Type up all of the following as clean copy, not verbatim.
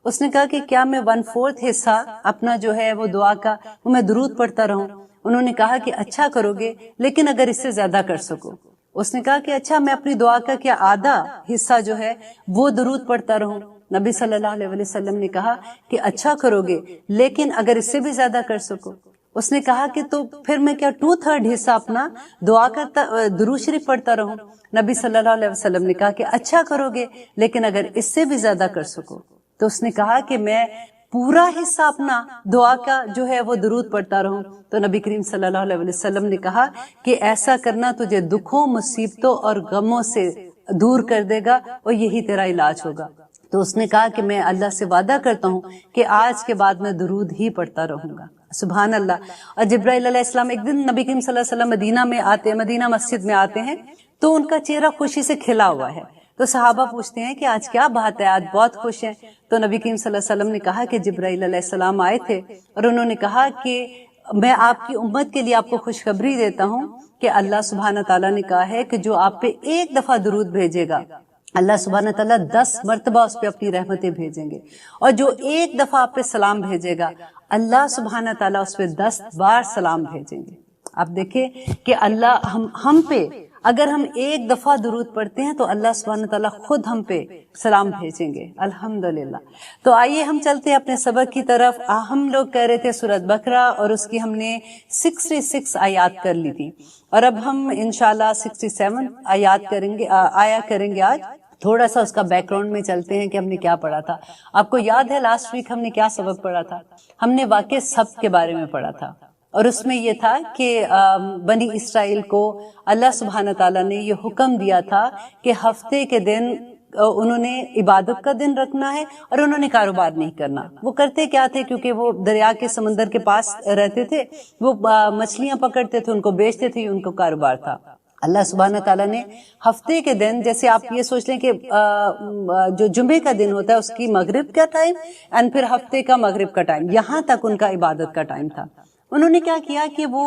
اس نے کہا کہ کیا میں 1/4 حصہ اپنا جو ہے وہ دعا کا وہ میں درود پڑھتا رہوں؟ انہوں نے کہا کہ اچھا کرو گے، لیکن اگر اس سے زیادہ کر سکو۔ اس نے کہا کہ اچھا میں اپنی دعا کا کیا آدھا حصہ جو ہے وہ درود پڑھتا رہوں؟ نبی صلی اللہ علیہ وسلم نے کہا کہ اچھا کرو گے، لیکن اگر اس سے بھی زیادہ کر سکو۔ اس نے کہا کہ تو پھر میں کیا 2/3 حصہ اپنا دعا کا درود شریف پڑھتا رہوں؟ نبی صلی اللہ علیہ وسلم نے کہا کہ اچھا کرو گے، لیکن اگر اس سے بھی زیادہ کر سکو۔ تو اس نے کہا کہ میں پورا حصہ اپنا دعا کا جو ہے وہ درود پڑھتا رہوں۔ تو نبی کریم صلی اللہ علیہ وسلم نے کہا کہ ایسا کرنا تجھے دکھوں، مصیبتوں اور غموں سے دور کر دے گا اور یہی تیرا علاج ہوگا۔ تو اس نے کہا کہ میں اللہ سے وعدہ کرتا ہوں کہ آج کے بعد میں درود ہی پڑھتا رہوں گا۔ سبحان اللہ۔ اور جبرائیل علیہ السلام ایک دن نبی کریم صلی اللہ علیہ وسلم مدینہ میں آتے ہیں، مدینہ مسجد میں آتے ہیں، تو ان کا چہرہ خوشی سے کھلا ہوا ہے۔ تو صحابہ پوچھتے ہیں کہ آج کیا بات ہے، آج بہت خوش ہیں؟ تو نبی کریم صلی اللہ علیہ وسلم نے کہا کہ جبرائیل علیہ السلام آئے تھے اور انہوں نے کہا کہ میں آپ کی امت کے لیے آپ کو خوشخبری دیتا ہوں کہ اللہ سبحانہ تعالیٰ نے کہا ہے کہ جو آپ پہ ایک دفعہ درود بھیجے گا، اللہ سبحانہ تعالیٰ 10 مرتبہ اس پہ اپنی رحمتیں بھیجیں گے، اور جو ایک دفعہ آپ پہ سلام بھیجے گا، اللہ سبحانہ تعالیٰ اس پہ 10 بار سلام بھیجیں گے۔ آپ دیکھیں کہ اللہ ہم پہ اگر ہم ایک دفعہ درود پڑھتے ہیں تو اللہ سبحانہ تعالیٰ خود ہم پہ سلام بھیجیں گے، الحمدللہ۔ تو آئیے ہم چلتے ہیں اپنے سبق کی طرف۔ ہم لوگ کہہ رہے تھے سورۃ بقرہ، اور اس کی ہم نے 66 آیات کر لی تھی، اور اب ہم انشاءاللہ 67 آیات کریں گے آج۔ تھوڑا سا اس کا بیک گراؤنڈ میں چلتے ہیں کہ ہم نے کیا پڑھا تھا۔ آپ کو یاد ہے لاسٹ ویک ہم نے کیا سبق پڑھا تھا؟ ہم نے واقع سبت کے بارے میں پڑھا تھا، اور اس میں یہ تھا کہ بنی اسرائیل کو اللہ سبحانہ تعالیٰ نے یہ حکم دیا تھا کہ ہفتے کے دن انہوں نے عبادت کا دن رکھنا ہے، اور انہوں نے کاروبار نہیں کرنا۔ وہ کرتے کیا تھے؟ کیونکہ وہ دریا کے سمندر کے پاس رہتے تھے، وہ مچھلیاں پکڑتے تھے، ان کو بیچتے تھے، ان کو کاروبار تھا۔ اللہ سبحانہ تعالیٰ نے ہفتے کے دن، جیسے آپ یہ سوچ لیں کہ جو جمعے کا دن ہوتا ہے اس کی مغرب کا ٹائم، اور پھر ہفتے کا مغرب کا ٹائم، یہاں تک ان کا عبادت کا ٹائم تھا۔ انہوں نے کیا کیا کہ وہ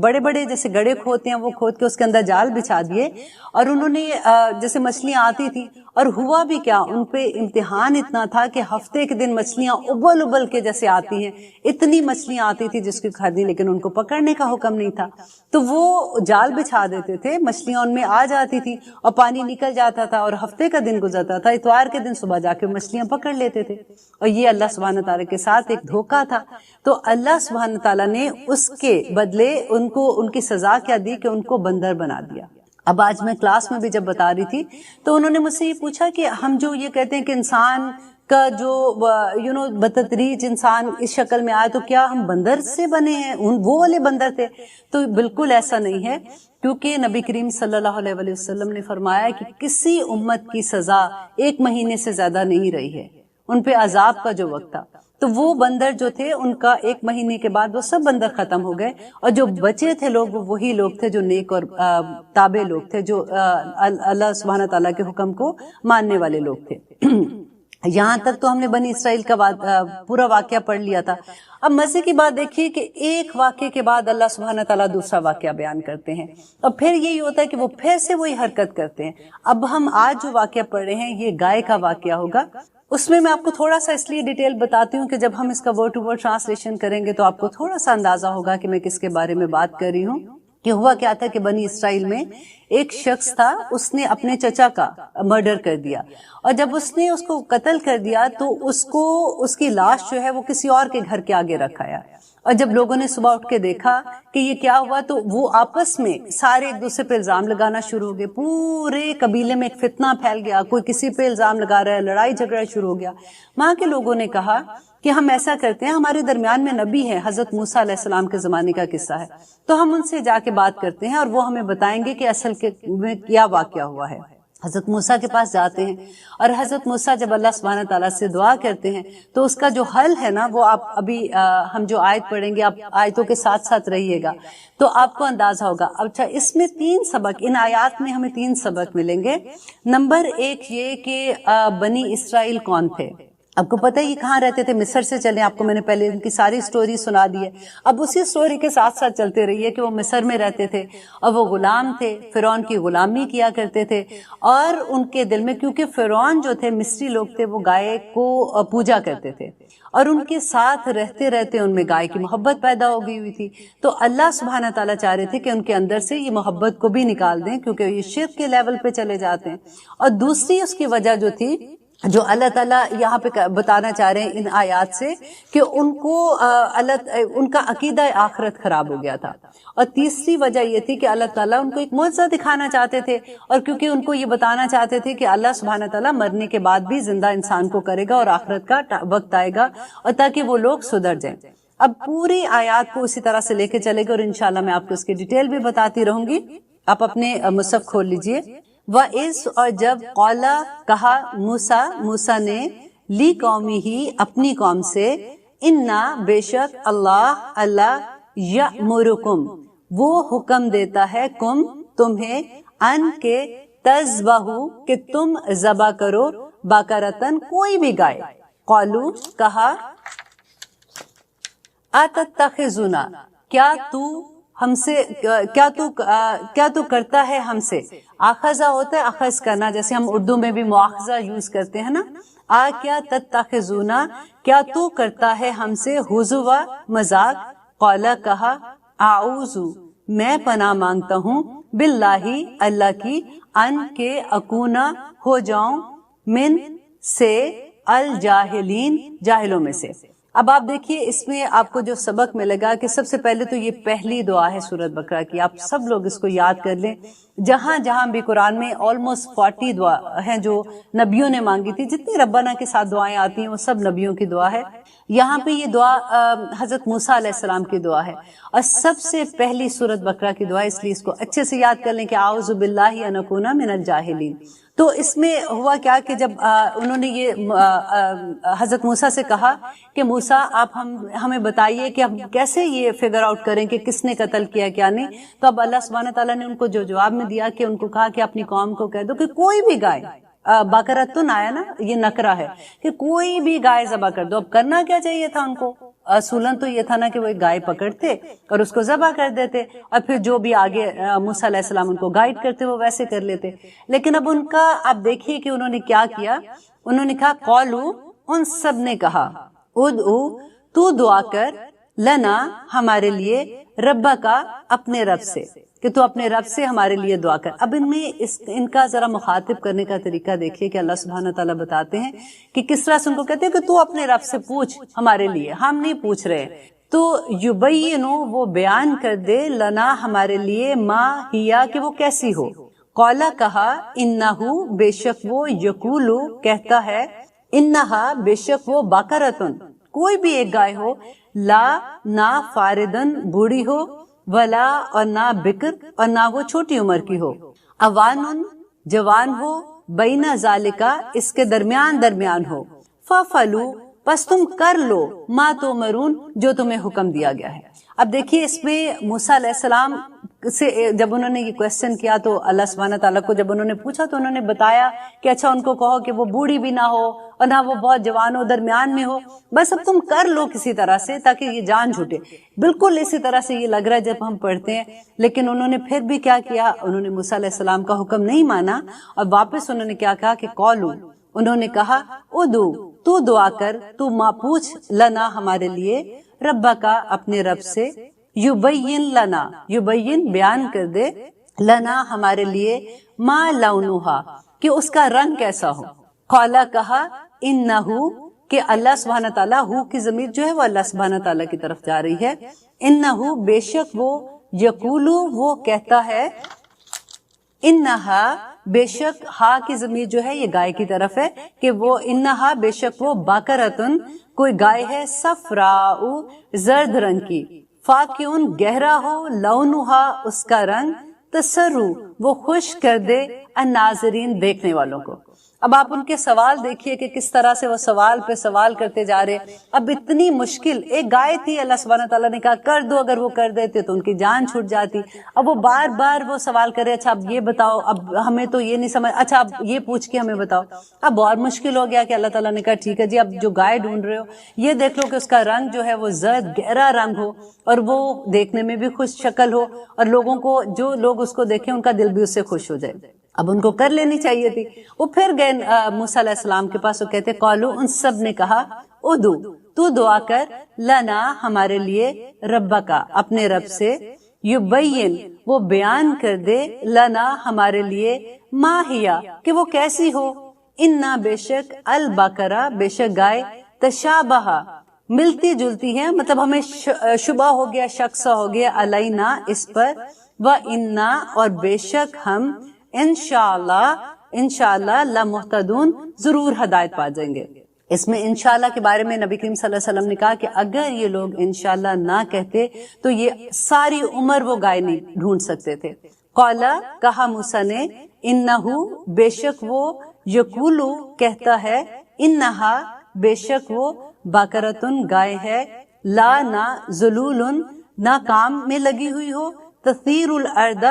بڑے بڑے جیسے گڑھے کھودتے ہیں، وہ کھود کے اس کے اندر جال بچھا دیے، اور انہوں نے جیسے مچھلیاں آتی تھی، اور ہوا بھی کیا، ان پہ امتحان اتنا تھا کہ ہفتے کے دن مچھلیاں ابل ابل کے جیسے آتی ہیں، اتنی مچھلیاں آتی تھی جس کی کھادی، لیکن ان کو پکڑنے کا حکم نہیں تھا۔ تو وہ جال بچھا دیتے تھے، مچھلیاں ان میں آ جاتی تھی اور پانی نکل جاتا تھا، اور ہفتے کا دن گزرتا تھا، اتوار کے دن صبح جا کے مچھلیاں پکڑ لیتے تھے، اور یہ اللہ سبحانہ تعالیٰ کے ساتھ ایک دھوکا تھا۔ تو اللہ سبحانہ تعالیٰ نے اس کے بدلے ان کی سزا کیا دی کہ ان کو بندر بنا دیا۔ اب آج میں کلاس میں بھی جب بتا رہی تھی تو انہوں نے مجھ سے یہ پوچھا کہ ہم جو یہ کہتے ہیں کہ انسان کا جو بتدریج انسان اس شکل میں آئے، تو کیا ہم بندر سے بنے ہیں؟ وہ والے بندر تھے؟ تو بالکل ایسا نہیں ہے، کیونکہ نبی کریم صلی اللہ علیہ وسلم نے فرمایا کہ کسی امت کی سزا 1 مہینے سے زیادہ نہیں رہی ہے، ان پہ عذاب کا جو وقت تھا۔ تو وہ بندر جو تھے ان کا 1 مہینے کے بعد وہ سب بندر ختم ہو گئے، اور جو بچے تھے لوگ وہ وہی لوگ تھے جو نیک اور تابع لوگ تھے، جو اللہ سبحانہ تعالیٰ کے حکم کو ماننے والے لوگ تھے۔ یہاں تک تو ہم نے بنی اسرائیل کا پورا واقعہ پڑھ لیا تھا۔ اب مزے کی بات دیکھیے کہ ایک واقعے کے بعد اللہ سبحانہ تعالیٰ دوسرا واقعہ بیان کرتے ہیں، اور پھر یہی ہوتا ہے کہ وہ پھر سے وہی حرکت کرتے ہیں۔ اب ہم آج جو واقعہ پڑھ رہے ہیں یہ گائے کا واقعہ ہوگا۔ اس میں آپ کو تھوڑا سا اس لیے ڈیٹیل بتاتی ہوں کہ جب ہم اس کا ورڈ ٹو ورڈ ٹرانسلیشن کریں گے تو آپ کو تھوڑا سا اندازہ ہوگا کہ میں کس کے بارے میں بات کر رہی ہوں۔ کہ ہوا کیا تھا کہ بنی اسرائیل میں ایک شخص تھا، اس نے اپنے چچا کا مرڈر کر دیا، اور جب اس نے اس کو قتل کر دیا تو اس کی لاش جو ہے وہ کسی اور کے گھر کے آگے رکھایا، اور جب لوگوں نے صبح اٹھ کے دیکھا کہ یہ کیا ہوا تو وہ آپس میں سارے ایک دوسرے پہ الزام لگانا شروع ہو گئے، پورے قبیلے میں ایک فتنہ پھیل گیا، کوئی کسی پہ الزام لگا رہا ہے، لڑائی جھگڑا شروع ہو گیا۔ وہاں کے لوگوں نے کہا کہ ہم ایسا کرتے ہیں، ہمارے درمیان میں نبی ہے، حضرت موسیٰ علیہ السلام کے زمانے کا قصہ ہے، تو ہم ان سے جا کے بات کرتے ہیں اور وہ ہمیں بتائیں گے کہ اصل میں کیا واقعہ ہوا ہے۔ حضرت موسیٰ کے پاس جاتے ہیں، اور حضرت موسیٰ جب اللہ سبحانہ تعالیٰ سے دعا کرتے ہیں تو اس کا جو حل ہے نا، وہ آپ ابھی ہم جو آیت پڑھیں گے، آپ آیتوں کے ساتھ ساتھ رہیے گا تو آپ کو اندازہ ہوگا۔ اچھا، اس میں 3 سبق، ان آیات میں ہمیں 3 سبق ملیں گے۔ نمبر 1 یہ کہ بنی اسرائیل کون تھے۔ آپ کو پتہ ہے یہ کہاں رہتے تھے؟ مصر سے چلیں، آپ کو میں نے پہلے ان کی ساری سٹوری سنا دی ہے، اب اسی سٹوری کے ساتھ ساتھ چلتے رہیے کہ وہ مصر میں رہتے تھے اور وہ غلام تھے، فرعون کی غلامی کیا کرتے تھے، اور ان کے دل میں، کیونکہ فرعون جو تھے مصری لوگ تھے، وہ گائے کو پوجا کرتے تھے اور ان کے ساتھ رہتے رہتے ان میں گائے کی محبت پیدا ہو گئی ہوئی تھی، تو اللہ سبحانہ تعالیٰ چاہ رہے تھے کہ ان کے اندر سے یہ محبت کو بھی نکال دیں، کیونکہ یہ شرک کے لیول پہ چلے جاتے ہیں۔ اور دوسری اس کی وجہ جو تھی، جو اللہ تعالیٰ یہاں پہ بتانا چاہ رہے ہیں ان آیات سے، کہ ان کو ان کا عقیدہ آخرت خراب ہو گیا تھا، اور تیسری وجہ یہ تھی کہ اللہ تعالیٰ ان کو ایک معجزہ دکھانا چاہتے تھے، اور کیونکہ ان کو یہ بتانا چاہتے تھے کہ اللہ سبحانہ تعالیٰ مرنے کے بعد بھی زندہ انسان کو کرے گا اور آخرت کا وقت آئے گا، اور تاکہ وہ لوگ سدھر جائیں۔ اب پوری آیات کو اسی طرح سے لے کے چلے گا، اور انشاءاللہ میں آپ کو اس کی ڈیٹیل بھی بتاتی رہوں گی۔ آپ اپنے مصحف کھول لیجئے۔ وَإِذْ، اور جب، قَالَ، کہا، موسیٰ نے، لی قومی ہی، اپنی قوم سے، اِنَّا، بے شک، اللہ یأمرکم، وہ حکم دیتا ہے، تمہیں، ان کے، تذبحوا، کہ تم ذبح کرو، بقرۃ، کوئی بھی گائے، قالوا، کہا، اتتخذنا، کیا تو کرتا ہے ہم سے، آخذہ ہوتا ہے اخذ کرنا، جیسے ہم اردو میں بھی مواخذہ یوز کرتے ہیں نا، کیا تتخذونا، کیا تو کرتا ہے ہم سے، ہزوا، مذاق، قال، کہا، اعوذ، میں پناہ مانگتا ہوں، باللہ، اللہ کی، ان کے، اکونا، ہو جاؤں، من، سے، الجاہلین، جاہلوں میں سے۔ اب آپ دیکھیے اس میں آپ کو جو سبق ملے گا کہ سب سے پہلے تو یہ پہلی دعا ہے سورۃ بقرہ کی، آپ سب لوگ اس کو یاد کر لیں۔ جہاں جہاں بھی قرآن میں آلموسٹ 40 دعا ہیں جو نبیوں نے مانگی تھی، جتنی ربنا کے ساتھ دعائیں آتی ہیں وہ سب نبیوں کی دعا ہے۔ یہاں پہ یہ دعا حضرت موسیٰ علیہ السلام کی دعا ہے، اور سب سے پہلی سورۃ بقرہ کی دعا، اس لیے اس کو اچھے سے یاد کر لیں کہ اعوذ باللہ ان اکون من الجاہلین۔ تو اس میں ہوا کیا کہ جب انہوں نے یہ حضرت موسیٰ سے کہا کہ موسیٰ آپ ہمیں بتائیے کہ ہم کیسے یہ فگر آؤٹ کریں کہ کس نے قتل کیا کیا نہیں، تو اب اللہ سبحانہ تعالیٰ نے ان کو جو جواب میں دیا کہ ان کو کہا کہ اپنی قوم کو کہہ دو کہ کوئی بھی گائے، بقرۃن آیا نا، یہ نکرہ ہے، کہ کوئی بھی گائے ذبح کر دو۔ اب کرنا کیا چاہیے تھا ان کو؟ اصولاً تو یہ تھا نا کہ وہ ایک گائے پکڑتے اور اس کو ذبح کر دیتے، اور پھر جو بھی آگے موسیٰ علیہ السلام ان کو گائیڈ کرتے وہ ویسے کر لیتے۔ لیکن اب ان کا، آپ دیکھیے کہ انہوں نے کیا کیا، انہوں نے کہا، قالوا، ان سب نے کہا، ادعو، تو دعا کر، لنا، ہمارے لیے، ربا کا، اپنے رب سے، کہ تو اپنے رب سے ہمارے لیے دعا کر۔ اب ان میں ان کا ذرا مخاطب کرنے کا طریقہ دیکھیے کہ اللہ سبحانہ تعالیٰ بتاتے ہیں کہ کس طرح سے ان کو کہتے ہیں کہ تو اپنے رب سے پوچھ ہمارے لیے، ہم نہیں پوچھ رہے۔ تو یبینو، وہ بیان کر دے، لنا، ہمارے لیے، ما ہیا، کہ وہ کیسی ہو، قولا، کہا، انہو، بے شک وہ، یقولو، کہتا ہے، انہا، بے شک وہ، بقرۃن، کوئی بھی ایک گائے ہو، لا، نہ، فاردن، بوڑھی ہو، ولا، اور نہ، بکر، اور نہ وہ چھوٹی عمر کی ہو، اوانن، جوان ہو، بین ذالکا، اس کے درمیان ہو، ففلو، پس تم کر لو، ما تؤمرون، جو تمہیں حکم دیا گیا ہے۔ اب دیکھیے اس میں موسیٰ علیہ السلام سے جب انہوں نے یہ کویسچن کیا تو اللہ سبحانہ تعالیٰ کو جب انہوں نے پوچھا تو انہوں نے بتایا کہ اچھا ان کو کہو کہ وہ بوڑھی بھی نہ ہو اور نہ وہ بہت جوان ہو، درمیان میں ہو، بس اب تم کر لو کسی طرح سے تاکہ یہ جان چھوٹے۔ بالکل اسی طرح سے یہ لگ رہا ہے جب ہم پڑھتے ہیں، لیکن انہوں نے پھر بھی کیا کیا، انہوں نے موسیٰ علیہ السلام کا حکم نہیں مانا، اور واپس انہوں نے کیا کہا کہ قولو، انہوں نے کہا، ادو، تو دعا کر، تو ماں پوچھ، لنا، ہمارے لیے، ربا کا، اپنے رب سے، یبین لنا، یبین، بیان کر دے، لنا، ہمارے لیے، ما لونہا، کہ اس کا رنگ کیسا ہو، قالا، کہا، انہو، کہ اللہ سبحانہ تعالیٰ، ہو کی ضمیر جو ہے وہ اللہ سبحانہ تعالیٰ کی طرف جا رہی ہے، انہو، بے شک وہ، یقولو، وہ کہتا ہے، انہا، بے شک، ہا کی ضمیر جو ہے یہ گائے کی طرف ہے کہ وہ، انہا، بے شک وہ، بقرۃن، کوئی گائے ہے، صفراء، زرد رنگ کی، فاقعٌ، گہرا ہو، لونہا، اس کا رنگ، تسرو، وہ خوش کر دے، الناظرین، دیکھنے والوں کو۔ اب آپ ان کے سوال دیکھیے کہ کس طرح سے وہ سوال پہ سوال کرتے جا رہے. اب اتنی مشکل ایک گائے تھی, اللہ سبحانہ تعالیٰ نے کہا کر دو, اگر وہ کر دیتے تو ان کی جان چھوٹ جاتی. اب وہ بار بار وہ سوال کرے, اچھا اب یہ بتاؤ, اب ہمیں تو یہ نہیں سمجھ, اچھا اب یہ پوچھ کے ہمیں بتاؤ. اب اور مشکل ہو گیا کہ اللہ تعالیٰ نے کہا ٹھیک ہے جی, اب جو گائے ڈھونڈ رہے ہو یہ دیکھ لو کہ اس کا رنگ جو ہے وہ زرد گہرا رنگ ہو اور وہ دیکھنے میں بھی خوش شکل ہو, اور لوگوں کو جو لوگ اس کو دیکھیں ان کا دل بھی اس سے خوش ہو جائے. اب ان کو کر لینی چاہیے تھی. وہ پھر گئے موسیٰ علیہ السلام کے پاس, وہ کہتے قالو, ان سب نے کہا ادو, تو دعا کر, لنا, ہمارے لیے, ربکا, اپنے رب سے, یبین, وہ بیان کر دے, لنا, ہمارے لیے, ما ہیا, کہ وہ کیسی ہو, انا, بے شک, البقرہ, بے شک گائے, تشابہ, ملتی جلتی ہے, مطلب ہمیں شبہ ہو گیا, شک سا ہو گیا, علینا, اس پر, و انا, اور بے شک ہم, انشاءاللہ لمہتدون, ضرور ہدایت پا جائیں گے. اس میں انشاءاللہ کے بارے میں نبی کریم صلی اللہ علیہ وسلم نے کہا کہ اگر یہ لوگ انشاءاللہ نہ کہتے تو یہ ساری عمر وہ گائے نہیں ڈھونڈ سکتے تھے. قالا, کہا موسیٰ نے, انہو, بے شک وہ, یقولو, کہتا ہے, انہا, بے شک وہ, بقرۃن, گائے ہے, لا, نہ, ذلولن, نہ کام میں لگی ہوئی ہو, تثیر الارض,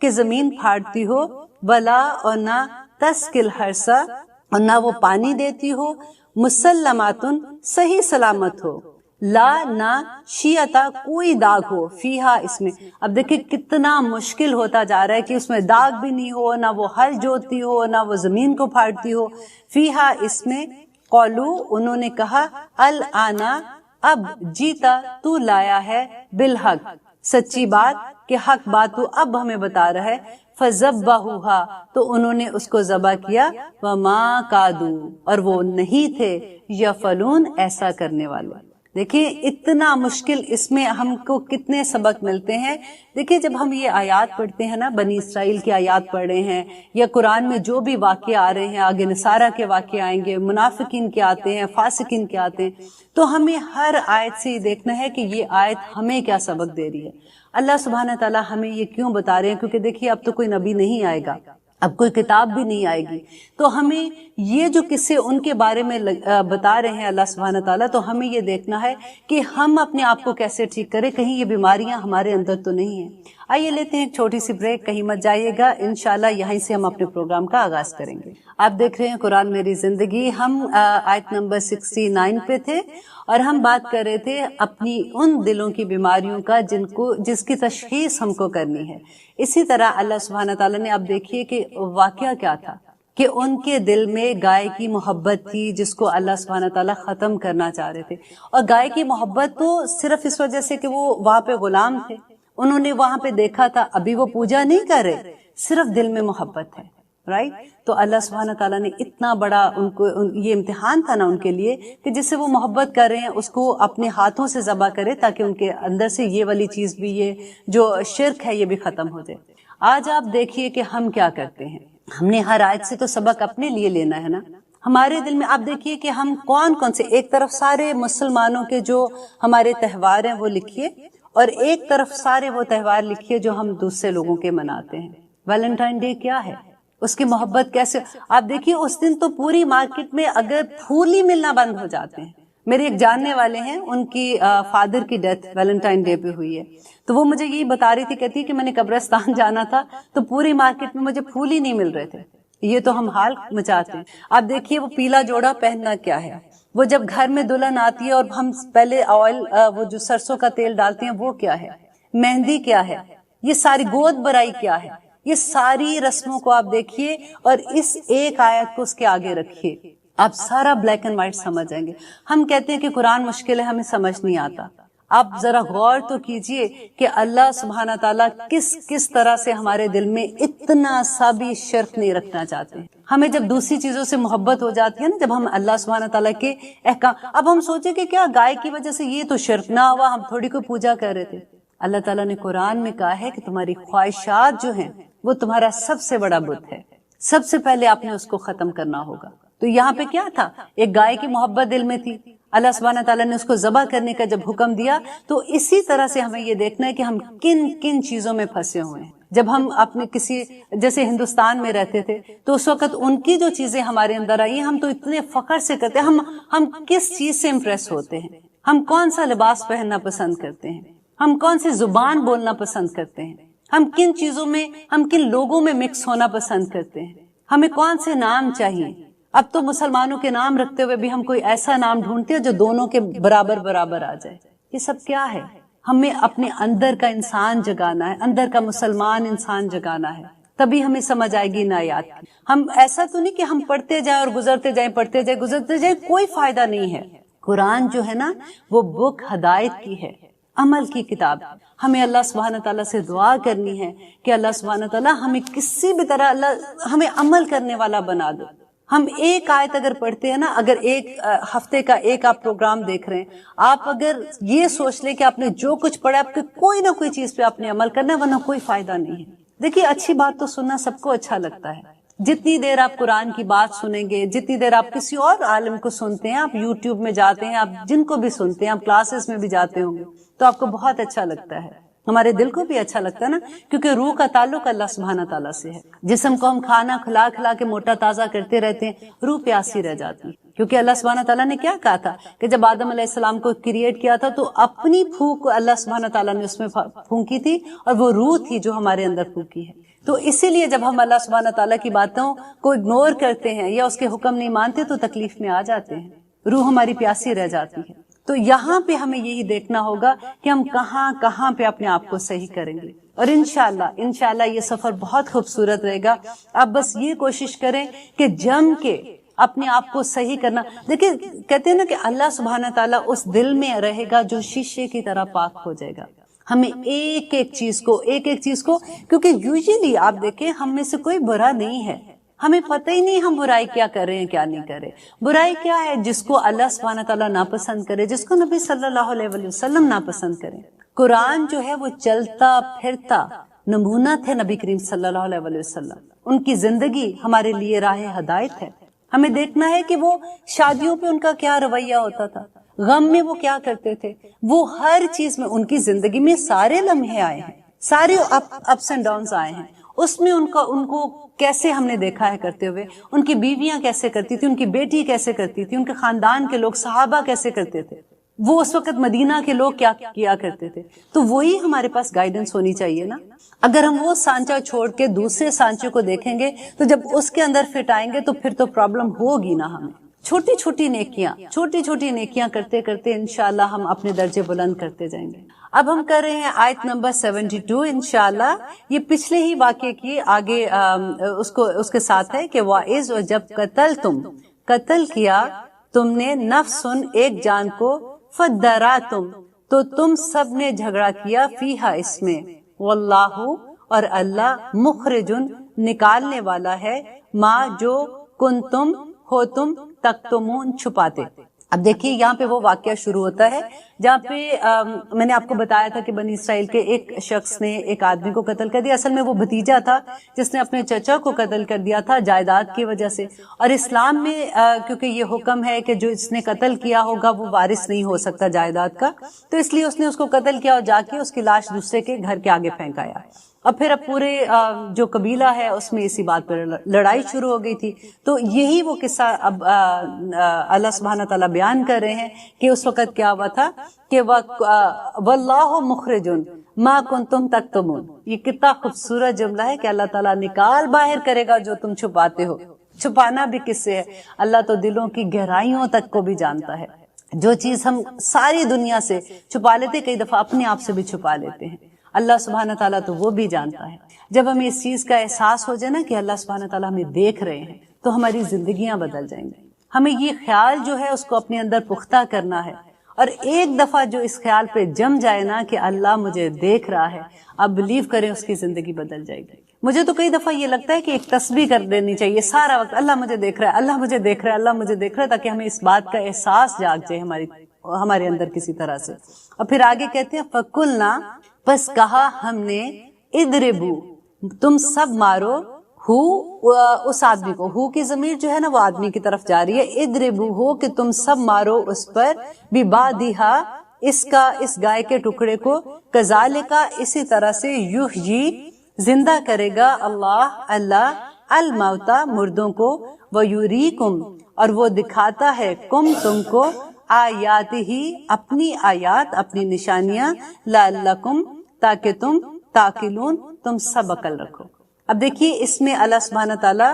کہ زمین پھاڑتی ہو, ولا, اور نہ, تسقی الحرث, اور نہ وہ پانی دیتی ہو, مسلماتن, صحیح سلامت ہو, لا, نہ, شیعتا, کوئی داغ ہو, فیہا, اس میں. اب دیکھیں کتنا مشکل ہوتا جا رہا ہے کہ اس میں داغ بھی نہیں ہو, نہ وہ ہل جوتی ہو, نہ وہ زمین کو پھاڑتی ہو, فیہا, اس میں. قولو, انہوں نے کہا, الانا, اب, جیتا, تو لایا ہے, بالحق, سچی بات, کہ حق بات تو اب ہمیں بتا رہا ہے. فذبحوها, تو انہوں نے اس کو ذبح کیا, وما کادو, اور وہ نہیں تھے, یفعلون, ایسا کرنے والے. دیکھیں اتنا مشکل, اس میں ہم کو کتنے سبق ملتے ہیں. دیکھیں جب ہم یہ آیات پڑھتے ہیں نا, بنی اسرائیل کی آیات پڑھ رہے ہیں, یا قرآن میں جو بھی واقعے آ رہے ہیں, آگے نصارہ کے واقعے آئیں گے, منافقین کے آتے ہیں, فاسقین کے آتے ہیں, تو ہمیں ہر آیت سے یہ دیکھنا ہے کہ یہ آیت ہمیں کیا سبق دے رہی ہے. اللہ سبحانہ تعالیٰ ہمیں یہ کیوں بتا رہے ہیں, کیونکہ دیکھیے اب تو کوئی نبی نہیں آئے گا, اب کوئی کتاب بھی نہیں آئے گی, تو ہمیں یہ جو قصے ان کے بارے میں بتا رہے ہیں اللہ سبحانہ تعالیٰ, تو ہمیں یہ دیکھنا ہے کہ ہم اپنے آپ کو کیسے ٹھیک کریں, کہیں یہ بیماریاں ہمارے اندر تو نہیں ہیں. آئیے لیتے ہیں ایک چھوٹی سی بریک, کہیں مت جائیے گا, انشاءاللہ یہیں سے ہم اپنے پروگرام کا آغاز کریں گے. آپ دیکھ رہے ہیں قرآن میری زندگی. ہم آیت نمبر 69 پہ تھے, اور ہم بات کر رہے تھے اپنی ان دلوں کی بیماریوں کا جس کی تشخیص ہم کو کرنی ہے. اسی طرح اللہ سبحانہ تعالیٰ نے, اب دیکھیے کہ واقعہ کیا تھا, کہ ان کے دل میں گائے کی محبت تھی جس کو اللہ سبحانہ تعالیٰ ختم کرنا چاہ رہے تھے. اور گائے کی محبت تو صرف اس وجہ سے کہ وہ وہاں پہ غلام تھے, انہوں نے وہاں پہ دیکھا تھا, ابھی وہ پوجا نہیں کر رہے, صرف دل میں محبت ہے, رائٹ. تو اللہ سبحانہ تعالیٰ نے اتنا بڑا ان کو, یہ امتحان تھا نا ان کے لیے, کہ جس سے وہ محبت کر رہے ہیں اس کو اپنے ہاتھوں سے ذبح کرے, تاکہ ان کے اندر سے یہ والی چیز بھی, یہ جو شرک ہے, یہ بھی ختم ہو جائے. آج آپ دیکھیے کہ ہم کیا کرتے ہیں, ہم نے ہر آیت سے تو سبق اپنے لیے لینا ہے نا. ہمارے دل میں آپ دیکھیے کہ ہم کون کون سے, ایک طرف سارے مسلمانوں کے جو ہمارے تہوار ہیں وہ لکھیے, اور ایک طرف سارے وہ تہوار لکھیے جو ہم دوسرے لوگوں کے مناتے ہیں. ویلنٹائن ڈے کیا ہے, اس کی محبت کیسے, آپ دیکھیے اس دن تو پوری مارکیٹ میں اگر پھول ہی ملنا بند ہو جاتے ہیں. میرے ایک جاننے والے ہیں, ان کی فادر کی ڈیتھ ویلنٹائن ڈے پہ ہوئی ہے, تو وہ مجھے یہی بتا رہی تھی, کہتی کہ میں نے قبرستان جانا تھا تو پوری مارکیٹ میں مجھے پھول ہی نہیں مل رہے تھے. یہ تو ہم حال مچاتے ہیں. آپ دیکھیے وہ پیلا جوڑا پہننا کیا ہے, وہ جب گھر میں دلہن آتی ہے اور ہم پہلے آئل, وہ جو سرسوں کا تیل ڈالتے ہیں وہ کیا ہے, مہندی کیا ہے, یہ ساری گود برائی کیا ہے, یہ ساری رسموں کو آپ دیکھیے اور اس ایک آیت کو اس کے آگے رکھیے, آپ سارا بلیک اینڈ وائٹ سمجھ جائیں گے. ہم کہتے ہیں کہ قرآن مشکل ہے, ہمیں سمجھ نہیں آتا. آپ ذرا غور تو کیجئے کہ اللہ سبحانہ تعالیٰ کس طرح سے ہمارے دل میں اتنا سا بھی شرک نہیں رکھنا چاہتے ہیں. ہمیں جب دوسری چیزوں سے محبت ہو جاتی ہے نا, جب ہم اللہ سبحانہ تعالیٰ کے احکام, اب ہم سوچیں کہ کیا گائے کی وجہ سے یہ تو شرک نہ ہوا, ہم تھوڑی کوئی پوجا کر رہے تھے. اللہ تعالیٰ نے قرآن میں کہا ہے کہ تمہاری خواہشات جو ہیں وہ تمہارا سب سے بڑا بت ہے, سب سے پہلے آپ نے اس کو ختم کرنا ہوگا. تو یہاں پہ کیا تھا, ایک گائے کی محبت دل میں تھی, اللہ سبحانہ تعالیٰ نے اس کو ذبح کرنے کا جب حکم دیا, تو اسی طرح سے ہمیں یہ دیکھنا ہے کہ ہم کن کن چیزوں میں پھنسے ہوئے ہیں. جب ہم اپنے کسی جیسے ہندوستان میں رہتے تھے تو اس وقت ان کی جو چیزیں ہمارے اندر آئی ہیں ہم تو اتنے فخر سے کرتے ہیں. ہم کس چیز سے امپریس ہوتے ہیں, ہم کون سا لباس پہننا پسند کرتے ہیں, ہم کون سی زبان بولنا پسند کرتے ہیں, ہم کن چیزوں میں, ہم کن لوگوں میں مکس ہونا پسند کرتے ہیں, ہمیں کون سے نام چاہیے. اب تو مسلمانوں کے نام رکھتے ہوئے بھی ہم کوئی ایسا نام ڈھونڈتے ہیں جو دونوں کے برابر برابر آ جائے. یہ سب کیا ہے؟ ہمیں اپنے اندر کا انسان جگانا ہے, اندر کا مسلمان انسان جگانا ہے, تبھی ہمیں سمجھ آئے گی ان آیات کی. ہم ایسا تو نہیں کہ ہم پڑھتے جائیں اور گزرتے جائیں, پڑھتے جائیں گزرتے جائیں, کوئی فائدہ نہیں ہے. قرآن جو ہے نا وہ بک ہدایت کی ہے, عمل کی کتاب. ہمیں اللہ سبحانہ تعالیٰ سے دعا کرنی ہے کہ اللہ سبحانہ تعالیٰ ہمیں کسی بھی طرح اللہ ہمیں عمل کرنے والا بنا دو. ہم ایک آیت اگر پڑھتے ہیں نا, اگر ایک ہفتے کا ایک آپ پروگرام دیکھ رہے ہیں, آپ اگر یہ سوچ لیں کہ آپ نے جو کچھ پڑھا آپ کے کوئی نہ کوئی چیز پہ آپ نے عمل کرنا ہے, ورنہ کوئی فائدہ نہیں ہے. دیکھیے اچھی بات تو سننا سب کو اچھا لگتا ہے. جتنی دیر آپ قرآن کی بات سنیں گے, جتنی دیر آپ کسی اور عالم کو سنتے ہیں, آپ یوٹیوب میں جاتے ہیں, آپ جن کو بھی سنتے ہیں, آپ کلاسز میں بھی جاتے ہوں گے, تو آپ کو بہت اچھا لگتا ہے. ہمارے دل کو بھی اچھا لگتا ہے نا, کیونکہ روح کا تعلق اللہ سبحانہ تعالیٰ سے ہے. جسم کو ہم کھانا کھلا کھلا کے موٹا تازہ کرتے رہتے ہیں, روح پیاسی رہ جاتی. کیونکہ اللہ سبحانہ تعالیٰ نے کیا کہا تھا کہ جب آدم علیہ السلام کو کریٹ کیا تھا تو اپنی پھونک اللہ سبحانہ تعالیٰ نے اس میں پھونکی تھی, اور وہ روح تھی جو ہمارے اندر پھونکی ہے. تو اسی لیے جب ہم اللہ سبحانہ تعالیٰ کی باتوں کو اگنور کرتے ہیں یا اس کے حکم نہیں مانتے تو تکلیف میں آ جاتے ہیں, روح ہماری پیاسی رہ جاتی ہے. تو یہاں پہ ہمیں یہی دیکھنا ہوگا کہ ہم کہاں کہاں پہ اپنے آپ کو صحیح کریں گے, اور انشاءاللہ یہ سفر بہت خوبصورت رہے گا. آپ بس یہ کوشش کریں کہ جم کے اپنے آپ کو صحیح کرنا. دیکھیں کہتے ہیں نا کہ اللہ سبحانہ تعالیٰ اس دل میں رہے گا جو شیشے کی طرح پاک ہو جائے گا. ہمیں ایک ایک چیز کو کیونکہ یوزلی آپ دیکھیں ہم میں سے کوئی برا نہیں ہے, ہمیں پتہ ہی نہیں ہم برائی کیا کر رہے ہیں کیا نہیں کر رہے. برائی کیا ہے؟ جس کو اللہ سبحانہ تعالیٰ ناپسند کرے, جس کو نبی صلی اللہ علیہ وسلم ناپسند کرے. قرآن جو ہے وہ چلتا پھرتا نمونہ تھے نبی کریم صلی اللہ علیہ وسلم. ان کی زندگی ہمارے لیے راہ ہدایت ہے. ہمیں دیکھنا ہے کہ وہ شادیوں پہ ان کا کیا رویہ ہوتا تھا, غم میں وہ کیا کرتے تھے, وہ ہر چیز میں ان کی زندگی میں سارے لمحے آئے ہیں, سارے اپس اینڈ ڈاؤنز آئے ہیں. اس میں ان کو کیسے ہم نے دیکھا ہے کرتے ہوئے, ان کی بیویاں کیسے کرتی تھی, ان کی بیٹی کیسے کرتی تھی, ان کے خاندان کے لوگ صحابہ کیسے کرتے تھے, وہ اس وقت مدینہ کے لوگ کیا کیا کرتے تھے. تو وہی ہمارے پاس گائیڈنس ہونی چاہیے نا. اگر ہم وہ سانچہ چھوڑ کے دوسرے سانچے کو دیکھیں گے تو جب اس کے اندر فٹ آئیں گے تو پھر تو پرابلم ہوگی نا. ہمیں چھوٹی چھوٹی نیکیاں کرتے کرتے انشاءاللہ ہم اپنے درجے بلند کرتے جائیں گے. اب ہم کر رہے ہیں آیت نمبر 72 انشاءاللہ. یہ پچھلے ہی واقعے کی آگے اس کے ساتھ ہے کہ وَإِذْ اور جب قتل کیا تم نے نفسن ایک جان کو فَدَّرَأْتُمْ تو تم سب نے جھگڑا کیا فیہا اس میں, واللہ اور اللہ مخرجن نکالنے والا ہے, ما جو کنتم ہو تم تکتمون چھپاتے. اب دیکھیے یہاں پہ وہ واقعہ شروع ہوتا ہے جہاں پہ میں نے آپ کو بتایا تھا کہ بنی اسرائیل کے ایک شخص نے ایک آدمی کو قتل کر دیا. اصل میں وہ بھتیجا تھا جس نے اپنے چچا کو قتل کر دیا تھا جائیداد کی وجہ سے. اور اسلام میں کیونکہ یہ حکم ہے کہ جو اس نے قتل کیا ہوگا وہ وارث نہیں ہو سکتا جائیداد کا, تو اس لیے اس نے اس کو قتل کیا اور جا کے اس کی لاش دوسرے کے گھر کے آگے پھینکایا. اور پھر اب پورے جو قبیلہ ہے اس میں اسی بات پر لڑائی شروع ہو گئی تھی. تو یہی وہ قصہ اب اللہ سبحانہ تعالیٰ بیان کر رہے ہیں کہ اس وقت کیا ہوا تھا کہ واللہ مخرجن ما کنتم تکتمون. یہ کتنا خوبصورت جملہ ہے کہ اللہ تعالیٰ نکال باہر کرے گا جو تم چھپاتے ہو. چھپانا بھی کس سے ہے؟ اللہ تو دلوں کی گہرائیوں تک کو بھی جانتا ہے. جو چیز ہم ساری دنیا سے چھپا لیتے کئی دفعہ اپنے آپ سے بھی چھپا لیتے ہیں. اللہ سبحانہ تعالیٰ تو وہ بھی جانتا ہے. جب ہمیں اس چیز کا احساس ہو جائے نا کہ اللہ سبحانہ تعالیٰ ہمیں دیکھ رہے ہیں تو ہماری زندگیاں بدل جائیں گی. ہمیں یہ خیال جو ہے اس کو اپنے اندر پختہ کرنا ہے, اور ایک دفعہ جو اس خیال پہ جم جائے نا کہ اللہ مجھے دیکھ رہا ہے, اب بلیو کریں اس کی زندگی بدل جائے گی. مجھے تو کئی دفعہ یہ لگتا ہے کہ ایک تسبیح کر دینی چاہیے سارا وقت, اللہ مجھے دیکھ رہا ہے, اللہ مجھے دیکھ رہا ہے, اللہ مجھے دیکھ رہا ہے, تاکہ ہمیں اس بات کا احساس جاگ جائے ہمارے اندر کسی طرح سے. اور پھر آگے کہتے ہیں فَقُلْنَا پس کہا ہم نے اِدْرِبُو تم سب مارو ہو اس آدمی کو. ہو کی ضمیر جو ہے نا وہ آدمی کی طرف جا رہی ہے. اِدْرِبُو ہو کہ تم سب مارو اس پر بِبَعْدِہَا اس گائے کے ٹکڑے کو, کذالک اسی طرح سے یحیی زندہ کرے گا اللہ الموتا مردوں کو، وَيُرِيكُمْ اور وہ دکھاتا ہے تم کو، آیات ہی اپنی آیات، اپنی نشانیاں، لعلکم تاکہ تم تعقلون تم سب عقل رکھو۔ اب دیکھیے اس میں اللہ سبحانہ تعالیٰ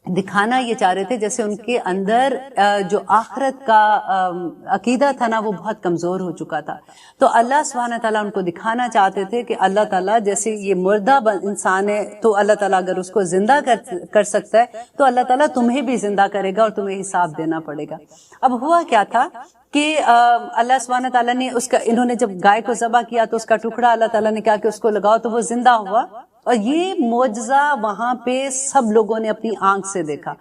دکھانا یہ چاہ رہے تھے جیسے ان کے اندر جو آخرت کا عقیدہ تھا نا وہ بہت کمزور ہو چکا تھا، تو اللہ سبحانہ تعالیٰ ان کو دکھانا چاہتے تھے کہ اللہ تعالیٰ جیسے یہ مردہ انسان ہے تو اللہ تعالیٰ اگر اس کو زندہ کر سکتا ہے تو اللہ تعالیٰ تمہیں بھی زندہ کرے گا اور تمہیں حساب دینا پڑے گا۔ اب ہوا کیا تھا کہ اللہ سبحانہ تعالیٰ نے انہوں نے جب گائے کو ذبح کیا تو اس کا ٹکڑا اللہ تعالیٰ نے کہا کہ اس کو لگاؤ تو وہ زندہ ہوا، اور یہ معجزہ وہاں پہ سب لوگوں نے اپنی آنکھ سے دیکھا۔